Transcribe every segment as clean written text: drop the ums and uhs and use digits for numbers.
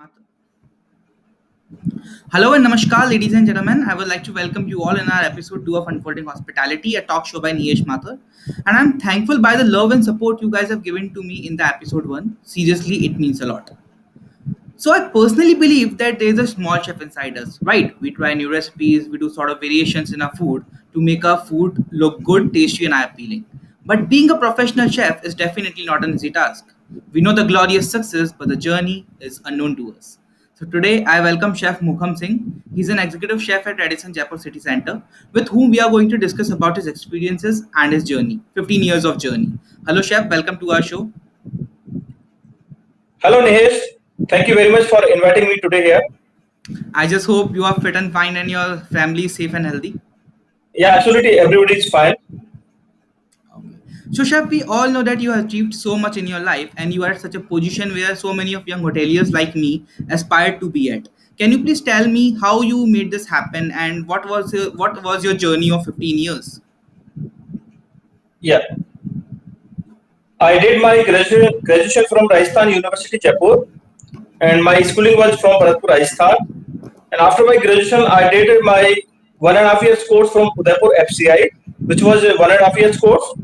Mat- Hello and namaskar, ladies and gentlemen. I would like to welcome you all in our episode 2 of Unfolding Hospitality, a talk show by Niyesh Mathur. And I'm thankful by the love and support you guys have given to me in the episode 1. Seriously, it means a lot. So I personally believe that there's a small chef inside us, right? We try new recipes, we do sort of variations in our food to make our food look good, tasty, and eye-appealing. But being a professional chef is definitely not an easy task. We know the glorious success, but the journey is unknown to us. So today I welcome Chef Mukham Singh. He's an executive chef at Radisson Jaipur City Center, with whom we are going to discuss about his experiences and his journey, 15 years of journey. Hello, Chef. Welcome to our show. Hello Nihesh, thank you very much for inviting me today here. I just hope you are fit and fine and your family is safe and healthy. Yeah, absolutely, everybody is fine. Okay. So, Chef, we all know that you have achieved so much in your life and you are at such a position where so many of young hoteliers like me aspire to be at. Can you please tell me how you made this happen and what was your journey of 15 years? Yeah, I did my graduation from Rajasthan University Jaipur, and my schooling was from Bharatpur, Rajasthan. And after my graduation, I did my 1.5 years course from Udaipur FCI, which was a 1.5 years course,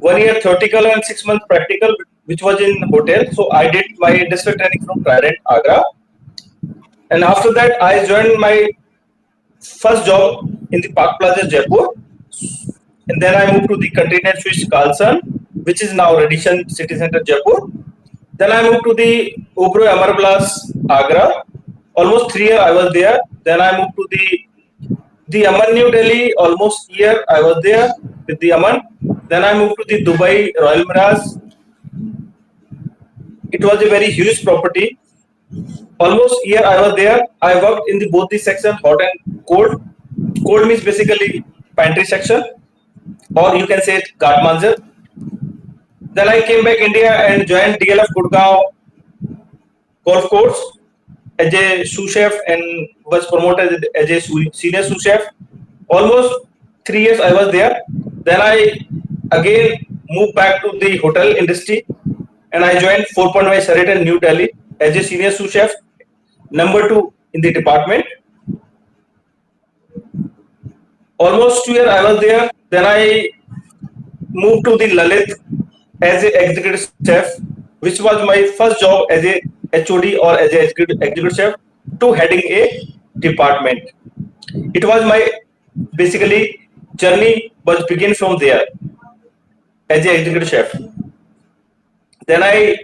1 year theoretical and 6 months practical, which was in hotel. So I did my industrial training from Trident Agra, and after that, I joined my first job in the Park Plaza Jaipur, and then I moved to the Container Swiss Carlson, which is now Radisson City Center Jaipur. Then I moved to the Oberoi Amarvilas Agra. Almost 3 years I was there. Then I moved to the Aman New Delhi. Almost year I was there with the Aman. Then I moved to the Dubai Royal Mirage. It was a very huge property. Almost year I was there. I worked in the both the section, hot and cold. Cold means basically pantry section, or you can say it guard manager. Then I came back India and joined DLF Gurgaon Golf Course as a sous chef and was promoted as a senior sous chef. Almost 3 years I was there. Then I again moved back to the hotel industry and I joined 4.5 Sheraton New Delhi as a senior sous chef, number 2 in the department. Almost 2 years I was there. Then I moved to the Lalit as an executive chef, which was my first job as a HOD or as a executive chef to heading a department. It was my basically journey was begin from there as a executive chef. Then I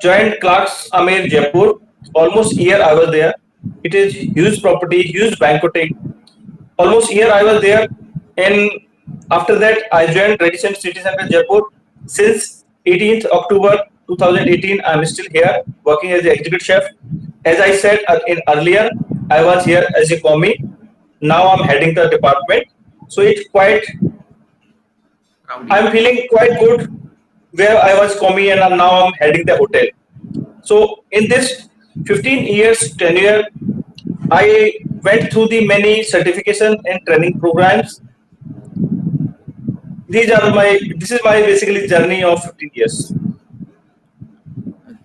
joined Clark's Amir Jaipur. Almost year I was there. It is huge property, huge banqueting. Almost year I was there, and after that I joined Radisson City Center Jaipur. Since 18th October 2018, I'm still here working as an executive chef. As I said in earlier, I was here as a commie. Now I'm heading the department. So it's quite. Rowdy. I'm feeling quite good where I was commie and now I'm heading the hotel. So in this 15 years tenure, I went through the many certification and training programs. This is my basically journey of 15 years.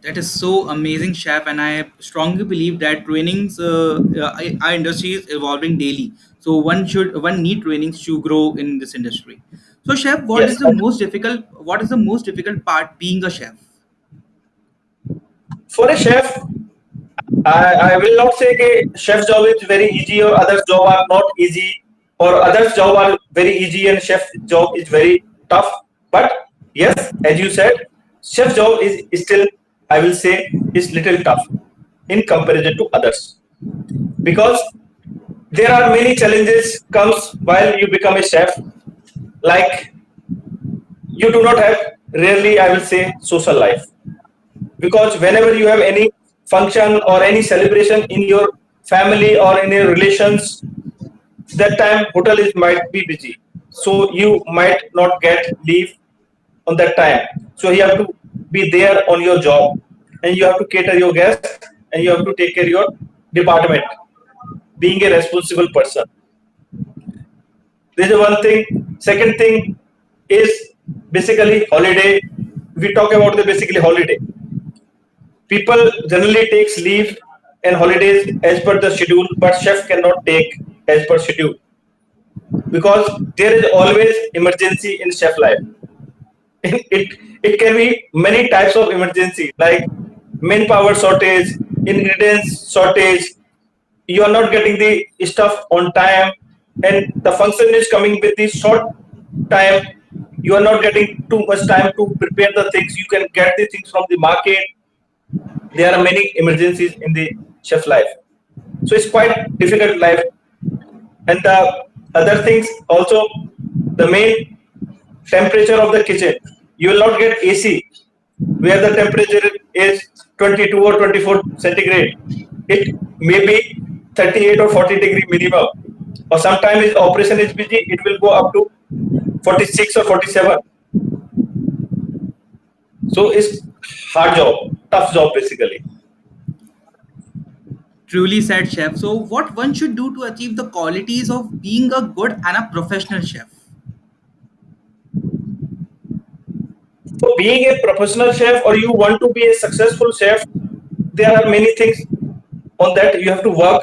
That is so amazing, Chef, and I strongly believe that trainings, our industry is evolving daily. So one need trainings to grow in this industry. So, Chef, what Yes. is the most difficult? What is the most difficult part being a chef? For a chef, I will not say that chef job is very easy or others job are not easy or others job are very easy and chef job is very tough. But yes, as you said, chef job is still, I will say, is little tough in comparison to others, because there are many challenges comes while you become a chef. Like you do not have rarely, I will say, social life, because whenever you have any function or any celebration in your family or in your relations, that time hotel is might be busy, so you might not get leave on that time. So you have to be there on your job, and you have to cater your guests, and you have to take care of your department, being a responsible person. This is one thing. Second thing is basically holiday. We talk about the basically holiday. People generally takes leave and holidays as per the schedule, but chef cannot take as per schedule because there is always emergency in chef life. It can be many types of emergency like manpower shortage, ingredients shortage, you are not getting the stuff on time, and the function is coming with the short time. You are not getting too much time to prepare the things. You can get the things from the market. There are many emergencies in the chef life, so it's quite difficult life. And the other things also, the main temperature of the kitchen. You will not get AC where the temperature is 22 or 24 centigrade. It may be 38 or 40-degree minimum. Or sometimes if operation is busy, it will go up to 46 or 47. So it's hard job, tough job basically. Truly said, chef. So, what one should do to achieve the qualities of being a good and a professional chef? So being a professional chef or you want to be a successful chef, there are many things on that you have to work.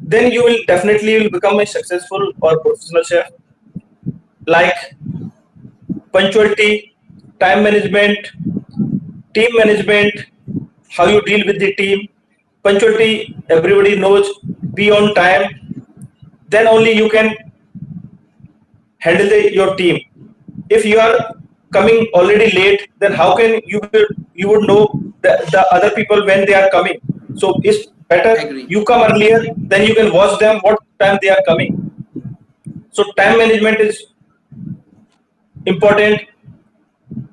Then you will definitely become a successful or professional chef. Like punctuality, time management, team management, how you deal with the team. Punctuality, everybody knows, be on time. Then only you can handle your team. If you are coming already late, then how can you would know the other people when they are coming? So it's better Agree. you come earlier, then you can watch them what time they are coming. So time management is important.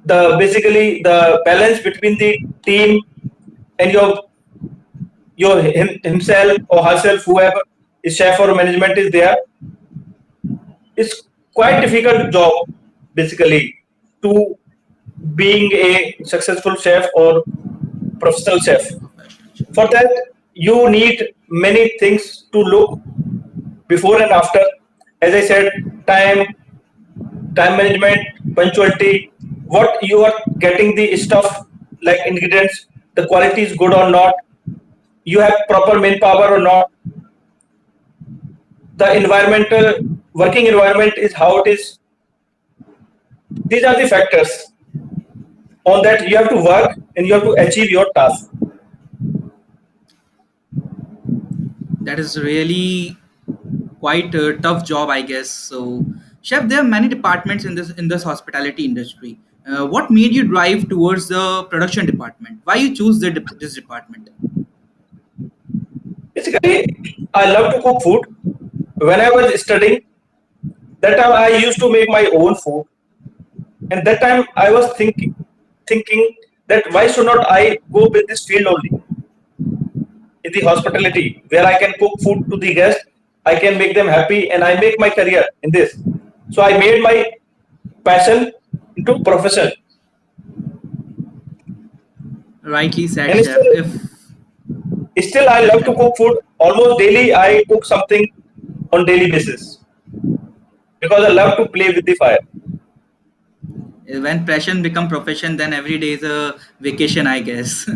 The basically the balance between the team and himself or herself, whoever is chef or management is there, it's quite difficult job basically to being a successful chef or professional chef. For that, you need many things to look before and after. As I said, time management, punctuality, what you are getting the stuff like ingredients, the quality is good or not, you have proper manpower or not, the environmental working environment is how it is. These are the factors. On that, you have to work and you have to achieve your task. That is really quite a tough job, I guess. So, chef, there are many departments in this hospitality industry. What made you drive towards the production department? Why you choose this department? Basically, I love to cook food. When I was studying, that time I used to make my own food. And that time I was thinking that why should not I go with this field only in the hospitality where I can cook food to the guests, I can make them happy, and I make my career in this. So I made my passion into profession. Rightly said, And chef. still I love to cook food. Almost daily I cook something on daily basis because I love to play with the fire. When passion become profession, then every day is a vacation, I guess.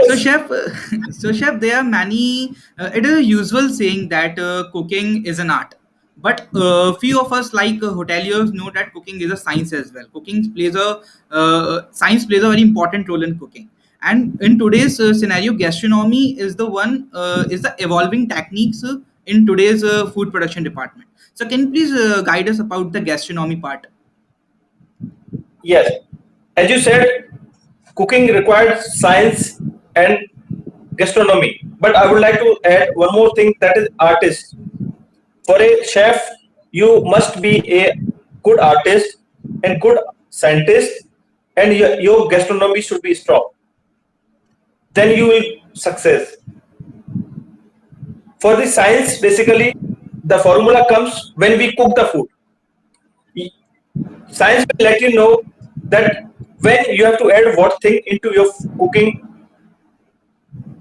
So, Yes. chef, there are many. It is a usual saying that cooking is an art, but few of us, like hoteliers, know that cooking is a science as well. Cooking plays a science plays a very important role in cooking. And in today's scenario, gastronomy is the evolving techniques in today's food production department. So, can you please guide us about the gastronomy part? Yes. As you said, cooking requires science and gastronomy. But I would like to add one more thing, that is artist. For a chef, you must be a good artist and good scientist, and your gastronomy should be strong. Then you will success. For the science, basically, the formula comes when we cook the food. Science will let you know that when you have to add what thing into your cooking,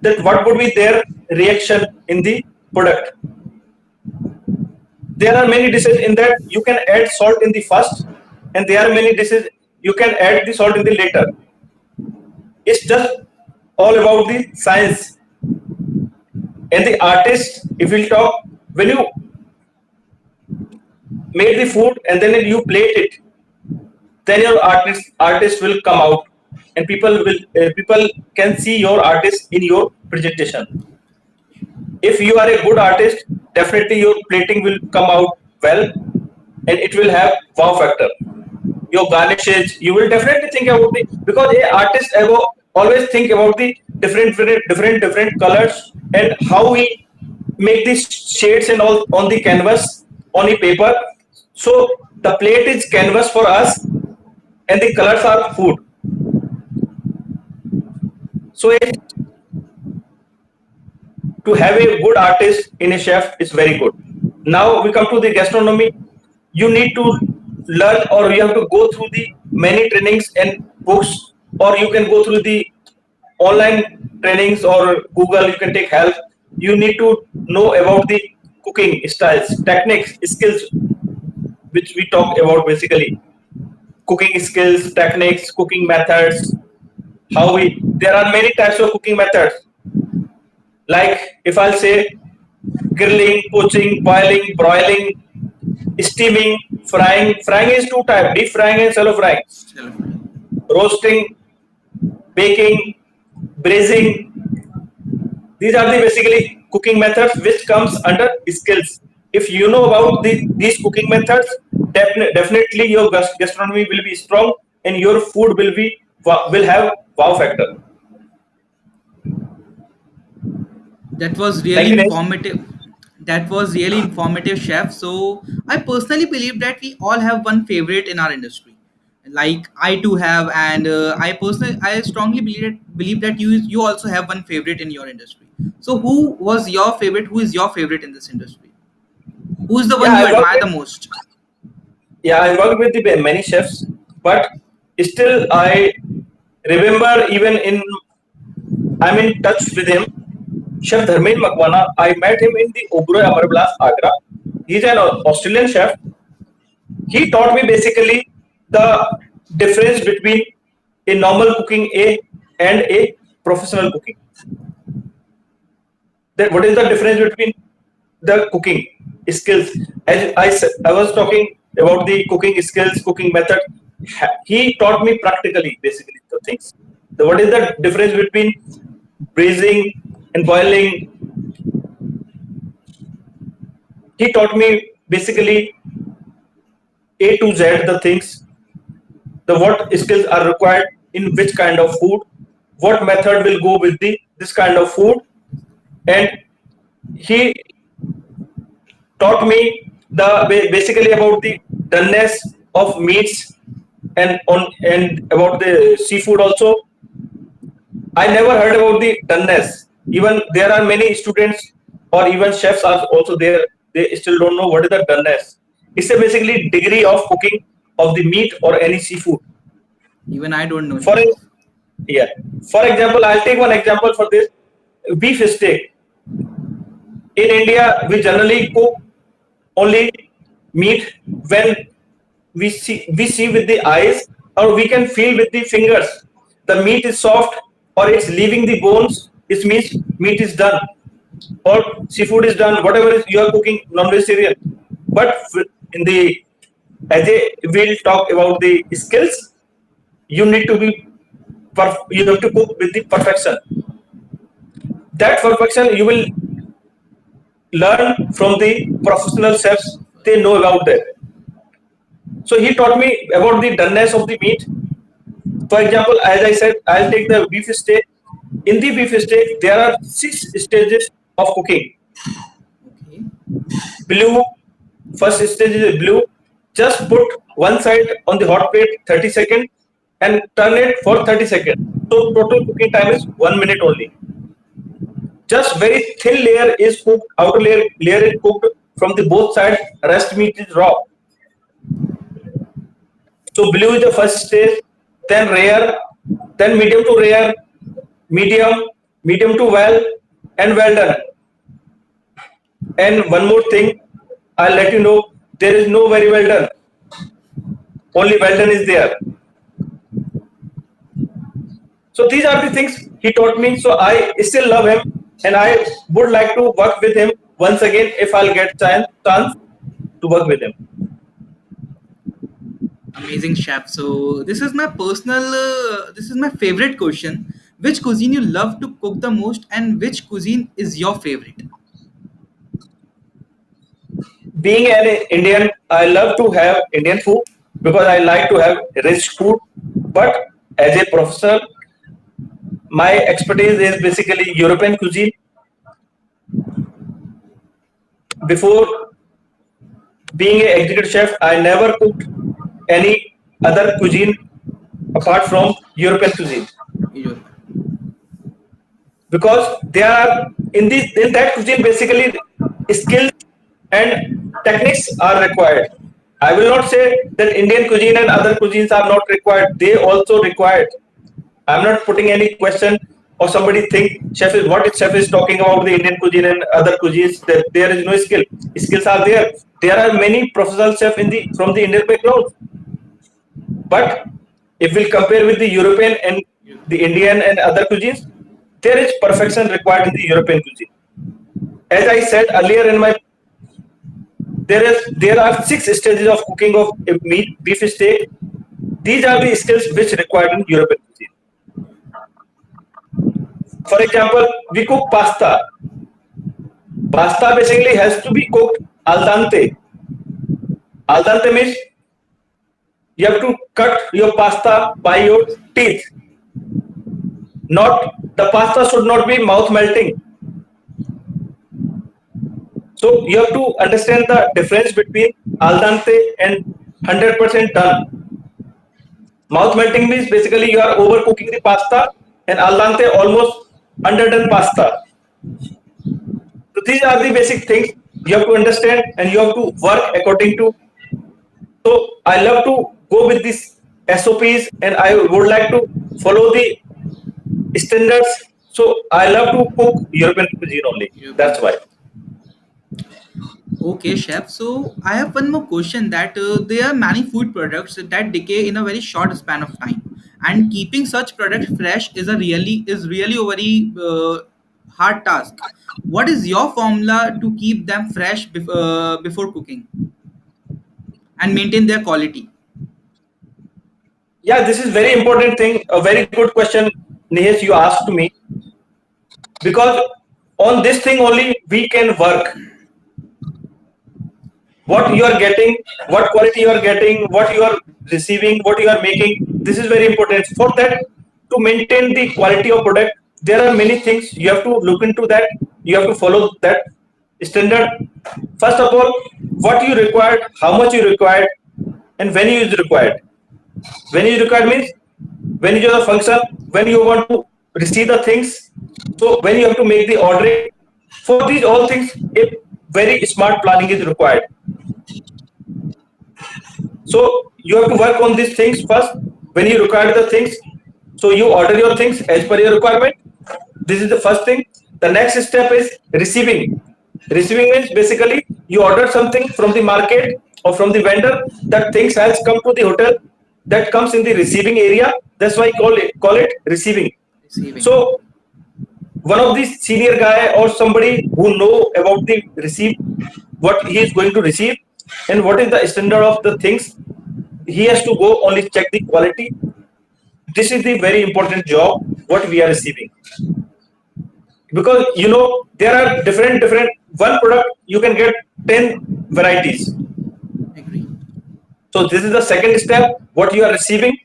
that what would be their reaction in the product. There are many dishes in that you can add salt in the first, and there are many dishes you can add the salt in the later. It's just all about the science And the artist, if we'll talk, when you made the food and then you plate it, then your artist will come out, and people can see your artist in your presentation. If you are a good artist, definitely your plating will come out well, and it will have wow factor. Your garnishes, you will definitely think about the, because a artist always think about the different colors and how we make these shades and all on the canvas, on the paper. So the plate is canvas for us, and the colors are food. So to have a good artist in a chef is very good. Now we come to the gastronomy. You need to learn, or you have to go through the many trainings and books, or you can go through the online trainings or Google. You can take help. You need to know about the cooking styles, techniques, skills, which we talk about basically. Cooking skills, techniques, cooking methods. How we there are many types of cooking methods. Like if I'll say grilling, poaching, boiling, broiling, steaming, frying. Frying is two types: deep frying and shallow frying. Roasting, baking, braising. These are the basically cooking methods which comes under skills. If you know about these cooking methods, definitely your gastronomy will be strong, and your food will have wow factor. That was Thank really you, Nesh. informative. That was really informative, chef. So I personally believe that we all have one favorite in our industry. Like I too have, and I strongly believe that you also have one favorite in your industry. So who was your favorite? Who is your favorite in this industry? Who is the Yeah, one you I work admire the with most? I work with the many chefs, but still I remember even in I'm in touch with him, Chef Dharmendra Makwana. I met him in the Oberoi Amarvilas, Agra. He's an Australian chef. He taught me basically the difference between a normal cooking and a professional cooking. That what is the difference between the cooking skills? As I was talking about the cooking skills, cooking method. He taught me practically, basically the things. What is the difference between braising and boiling? He taught me basically A to Z the things, the what skills are required in which kind of food, what method will go with the this kind of food, and he taught me the basically about the doneness of meats, and about the seafood also. I never heard about the doneness. Even there are many students or even chefs are also there. They still don't know what is the doneness. It's a basically degree of cooking of the meat or any seafood. Even I don't know, For chef. yeah, for example, I'll take one example for this beef steak. In India, we generally cook only meat when we see with the eyes, or we can feel with the fingers. The meat is soft or it's leaving the bones. It means meat is done or seafood is done. Whatever is you are cooking non-vegetarian, but in the as a we'll talk about the skills. You need to be you have to cook with the perfection. That perfection you will learn from the professional chefs. They know about that. So he taught me about the doneness of the meat. For example, as I said, I'll take the beef steak. In the beef steak, there are 6 stages of cooking. Okay. Blue, first stage is blue. Just put one side on the hot plate 30 seconds and turn it for 30 seconds. So total cooking time is 1 minute only. Just very thin layer is cooked, outer layer is cooked from the both sides. Rest meat is raw. So blue is the first stage, then rare, then medium to rare, medium, medium to well, and well done. And one more thing, I'll let you know, there is no very well done. Only well done is there. So these are the things he taught me. So I still love him. and I would like to work with him once again if I'll get chance to work with him. Amazing, chef. So this is my favorite question. Which cuisine you love to cook the most, and which cuisine is your favorite? Being an Indian, I love to have Indian food because I like to have rich food. But as a professional, my expertise is basically European cuisine. Before being an executive chef, I never cooked any other cuisine apart from European cuisine Your- because there are in that cuisine basically skills and techniques are required. I will not say that Indian cuisine and other cuisines are not required. They also required. I'm not putting any question or somebody think chef is talking about the Indian cuisine and other cuisines that there is no skill. Skills are there. There are many professional chefs in the from the Indian background. But if we compare with the European and the Indian and other cuisines, there is perfection required in the European cuisine. As I said earlier in my there are 6 stages of cooking of a meat beef steak. These are the skills which required in European cuisine. For example, we cook pasta. Pasta basically has to be cooked al dente. Al dente means you have to cut your pasta by your teeth. Not the pasta should not be mouth melting. So you have to understand the difference between al dente and 100% done. Mouth melting means basically you are overcooking the pasta, and al dente almost underdone pasta. So these are the basic things you have to understand and you have to work according to. So I love to go with these SOPs and I would like to follow the standards. So I love to cook European cuisine only. That's why. Okay, chef. So I have one more question that there are many food products that decay in a very short span of time, and keeping such products fresh is really a very hard task. What is your formula to keep them fresh before cooking and maintain their quality? Yeah, this is very important thing. A very good question, Nihesh, you asked to me because on this thing only we can work. What you are getting, what quality you are getting, what you are receiving, what you are making. This is very important. For that, to maintain the quality of product, there are many things you have to look into that. You have to follow that standard. First of all, what you required, how much you required, and when you is required. When you required means when you the function, when you want to receive the things. So when you have to make the ordering, for these all things, a very smart planning is required. So you have to work on these things first. When you require the things, so you order your things as per your requirement. This is the first thing. The next step is receiving. Receiving means basically you order something from the market or from the vendor. That things has come to the hotel. That comes in the receiving area. That's why call it receiving. Receiving. So one of the senior guy or somebody who know about the receive what he is going to receive and what is the standard of the things he has to go only check the quality. This is the very important job what we are receiving because there are different one product you can get 10 varieties. Agree. So this is the second step what you are receiving.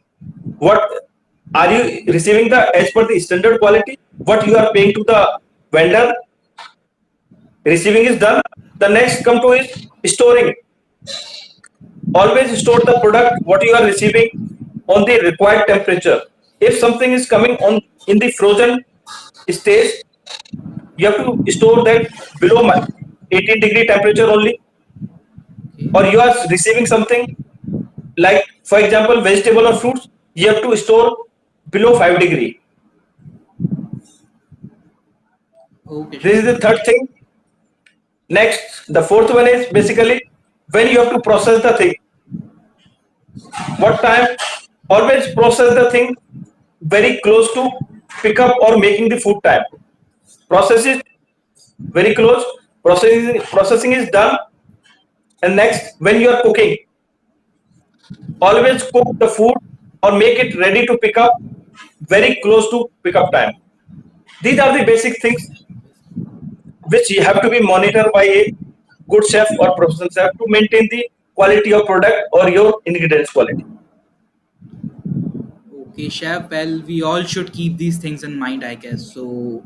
What are you receiving the as per the standard quality what you are paying to the vendor. Receiving is done. The next come to is storing. Always store the product what you are receiving on the required temperature. If something is coming on in the frozen stage, you have to store that below 18-degree temperature only. Okay. Or you are receiving something like, for example, vegetable or fruits, you have to store below 5 degree. Okay, This chef. is the third thing. Next, the fourth one is basically when you have to process the thing. What time? Always process the thing very close to pick up or making the food time. process it very close. Processing is done, and next, when you are cooking, always cook the food or make it ready to pick up very close to pick up time. These are the basic things which you have to be monitored by a good chef or professional chef to maintain the quality of product or your ingredients quality. Okay, chef. Well, we all should keep these things in mind, I guess. So,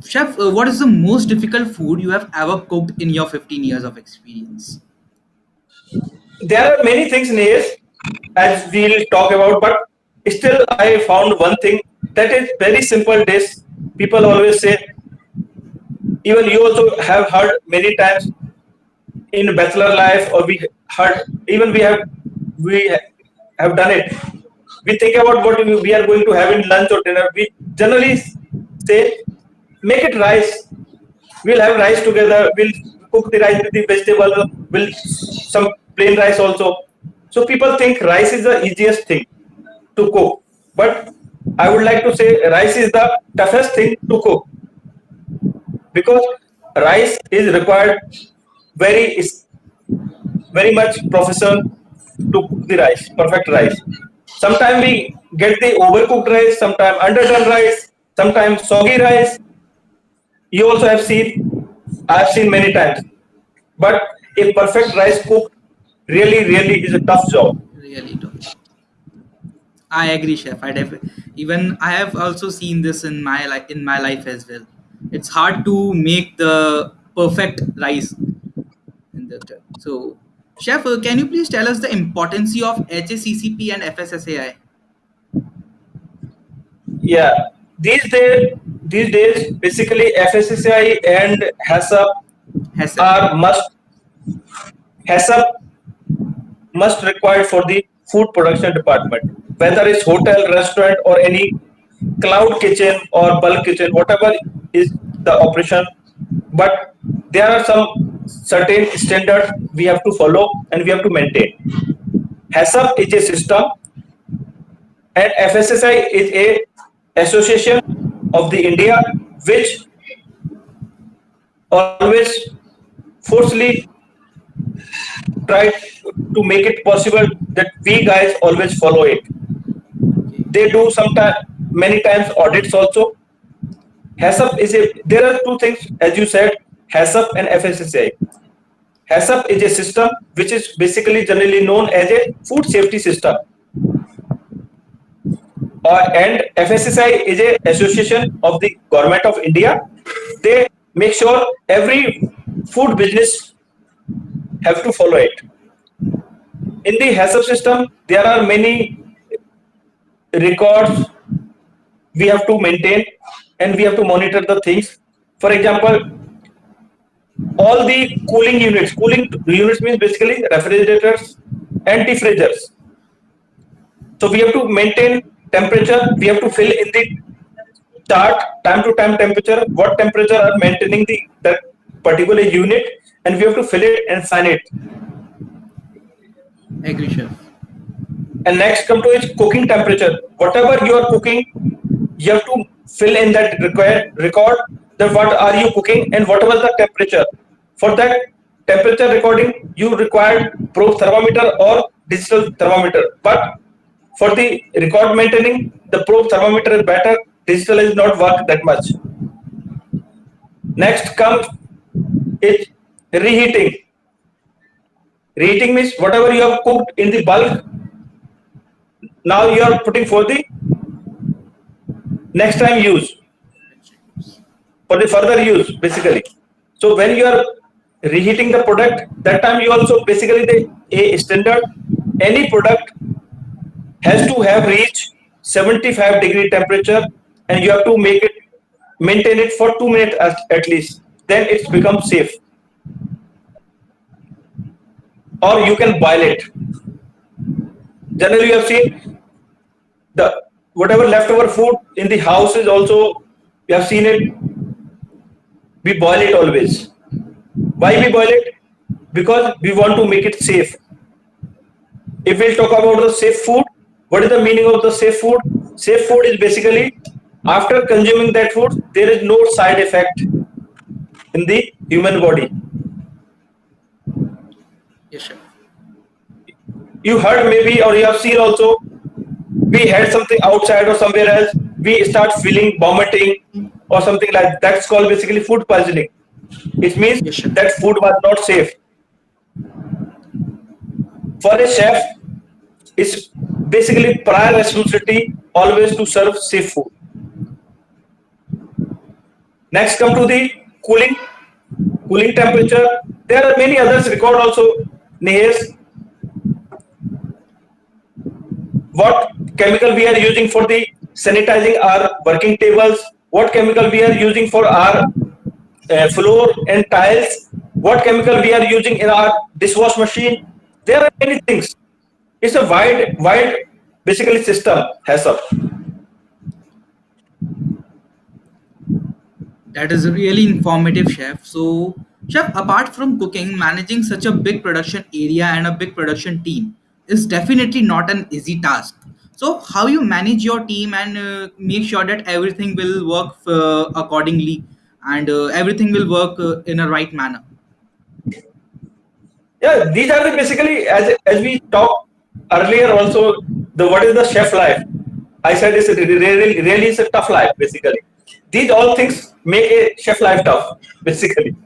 chef, what is the most difficult food you have ever cooked in your 15 years of experience? There are many things in here as we'll talk about, but still I found one thing that is very simple dish. People always say, even you also have heard many times in bachelor life, or we heard, even we have done it. We think about what we are going to have in lunch or dinner. We generally say, make it rice. We'll have rice together. We'll cook the rice with the vegetable. We'll some plain rice also. So people think rice is the easiest thing to cook, but I would like to say rice is the toughest thing to cook, because rice is required very very much profession to cook the rice, perfect rice. Sometimes we get the overcooked rice, sometimes underdone rice, sometimes soggy rice. You also have seen, I've seen many times. But a perfect rice cooked really is a tough job. Really tough. I agree, chef. Even I have also seen this in my life as well. It's hard to make the perfect rice in the term. So, chef, can you please tell us the importance of HACCP and FSSAI? Yeah. These days, basically FSSAI and HACCP HACCP. are HACCP must required for the food production department, whether it's hotel, restaurant, or any cloud kitchen or bulk kitchen, whatever is the operation. But there are some certain standards we have to follow and we have to maintain. HACCP is a system, and FSSI is a association of the India which always forcefully try to make it possible that we guys always follow it. They do sometimes, many times audits also. HACCP is a, there are two things, as you said, HACCP and FSSAI. HACCP is a system which is basically generally known as a food safety system. And FSSAI is a association of the government of India. They make sure every food business have to follow it. In the HACCP system, there are many records we have to maintain and we have to monitor the things. For example, all the cooling units means basically refrigerators and defrizzers. So we have to maintain temperature, we have to fill in the chart time to time temperature, what temperature are maintaining that particular unit, and we have to fill it and sign it. Agree, chef. And next come to its cooking temperature. Whatever you are cooking, you have to fill in that required record that what are you cooking and what was the temperature. For that temperature recording, you require probe thermometer or digital thermometer. But for the record maintaining, the probe thermometer is better. Digital is not work that much. Next comes is reheating. Reheating means whatever you have cooked in the bulk, now you are putting for the next time use, for the further use basically. So when you are reheating the product, that time you also basically a standard, any product has to have reached 75-degree temperature, and you have to maintain it for 2 minutes at least. Then it's become safe. Or you can boil it. Generally, you have seen the whatever leftover food in the house is also, you have seen it. We boil it always. Why we boil it? Because we want to make it safe. If we'll talk about the safe food, what is the meaning of the safe food? Safe food is basically After consuming that food, there is no side effect in the human body. Yes, chef. You heard maybe, or you have seen also, we had something outside or somewhere else, we start feeling vomiting or something like that. That's called basically food poisoning. It means Yes, chef. that food was not safe. For a chef, it's basically prior responsibility always to serve safe food. Next, come to the cooling temperature. There are many others record also. Nihesh, what chemical we are using for the sanitizing our working tables, what chemical we are using for our floor and tiles, what chemical we are using in our dishwash machine. There are many things. It's a wide basically system has up. That is really informative, chef. So, chef, apart from cooking, managing such a big production area and a big production team is definitely not an easy task. So, how you manage your team and make sure that everything will work accordingly and everything will work in a right manner? Yeah, these are the basically as we talked earlier also, the what is the chef life. I said it's really is a tough life basically. These all things make a chef life tough basically,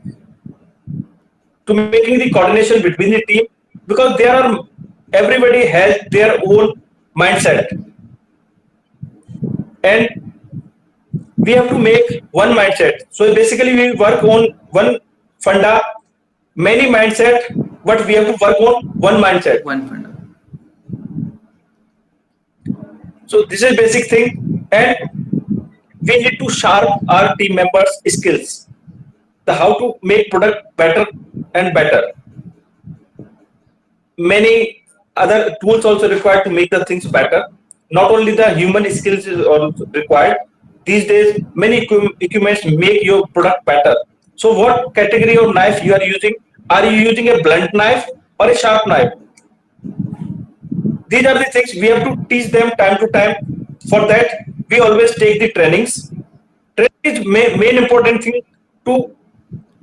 to making the coordination between the team, because there are everybody has their own mindset, and we have to make one mindset. So basically we work on one funda, many mindset, but we have to work on one mindset. One funda. So this is basic thing, and we need to sharp our team members skills, the how to make product better and better. Many other tools also required to make the things better. Not only the human skills is also required. These days, many equipments make your product better. So, what category of knife you are using? Are you using a blunt knife or a sharp knife? These are the things we have to teach them time to time. For that, we always take the trainings. Training is main important thing to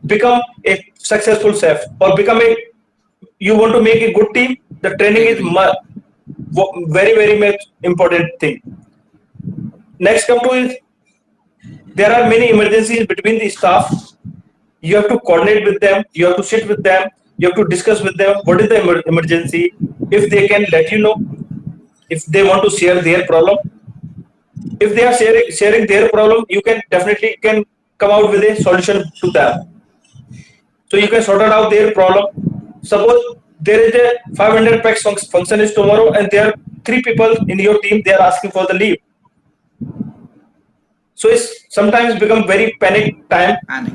become a successful chef, or become a, you want to make a good team. The training is Agree. very much important thing. Next come to is, there are many emergencies between the staff. You have to coordinate with them, you have to sit with them, you have to discuss with them what is the emergency. If they can let you know, if they want to share their problem, if they are sharing their problem, you can definitely can come out with a solution to them. So you can sort out their problem. Suppose there is a 500 packs function is tomorrow, and there are 3 people in your team, they are asking for the leave. So it's sometimes become very panic time. Panic.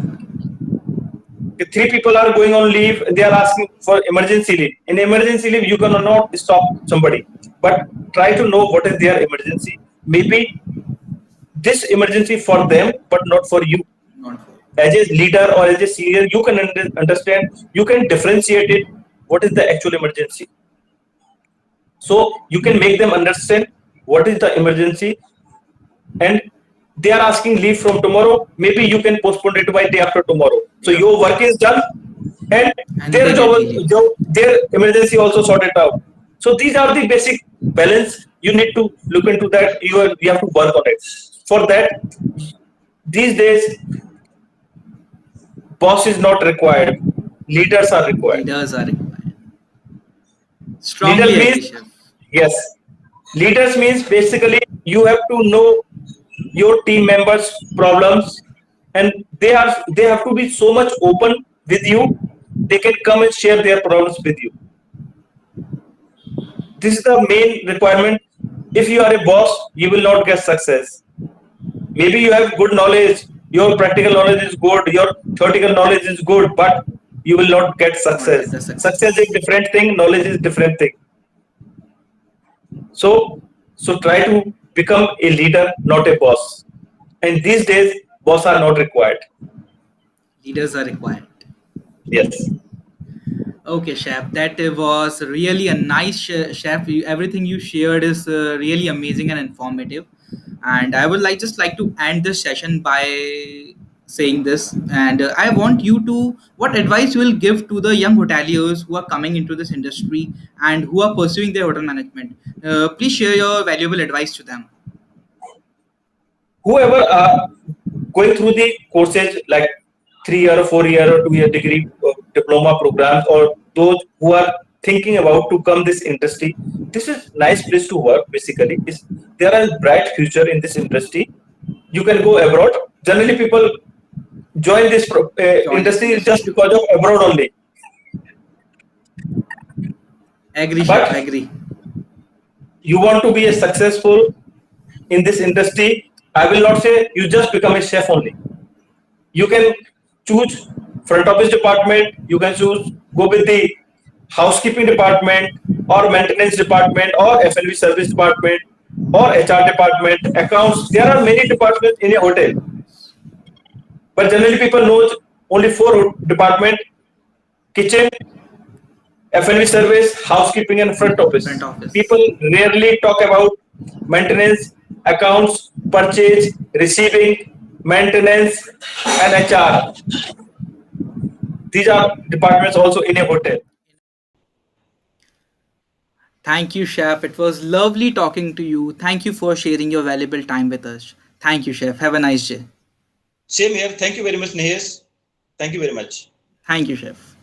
3 people are going on leave, they are asking for emergency leave. In emergency leave, you cannot stop somebody, but try to know what is their emergency. Maybe this emergency for them, but not for you. Not for. As a leader or as a senior, you can understand, you can differentiate it, what is the actual emergency. So you can make them understand what is the emergency, and they are asking leave from tomorrow, maybe you can postpone it by day after tomorrow. So Yeah. your work is done, and And their they get relief. their emergency also sorted out. So these are the basic balance. You need to look into that. You have to work on it. For that, these days, boss is not required. Leaders are required. Leaders are required. Leader Strongly agree, means, chef. yes. Leaders means basically you have to know your team members' problems, and they have to be so much open with you. They can come and share their problems with you. This is the main requirement. If you are a boss, you will not get success. Maybe you have good knowledge, your practical knowledge is good, your theoretical knowledge is good, but you will not get Not get success. the Success is success. different thing, knowledge is different thing. So, so try to become a leader, not a boss. And these days, boss are not required. Leaders are required. Yes. Okay, chef, that was really a nice chef. Everything you shared is really amazing and informative. And I would like to end this session by saying this. And I want you to, what advice you will give to the young hoteliers who are coming into this industry and who are pursuing their hotel management? Please share your valuable advice to them. Whoever are going through the courses like 3 year or 4 year or 2 year degree diploma programs, or those who are thinking about to come this industry, this is nice place to work. Basically, is there are bright future in this industry. You can go abroad. Generally, people join this industry just because of abroad only. Agree, But chef, agree. you want to be a successful in this industry, I will not say you just become a chef only. You can choose front office department, you can choose go with the housekeeping department or maintenance department or F&B service department or HR department, accounts. There are many departments in a hotel, but generally people know only 4 department: kitchen, F&B service, housekeeping, and front office. Front office. People rarely talk about maintenance, accounts, purchase, receiving, maintenance, and HR. These are departments also in a hotel. Thank you, chef. It was lovely talking to you. Thank you for sharing your valuable time with us. Thank you, chef. Have a nice day. Same here. Thank you very much, Nihesh. Thank you very much. Thank you, chef.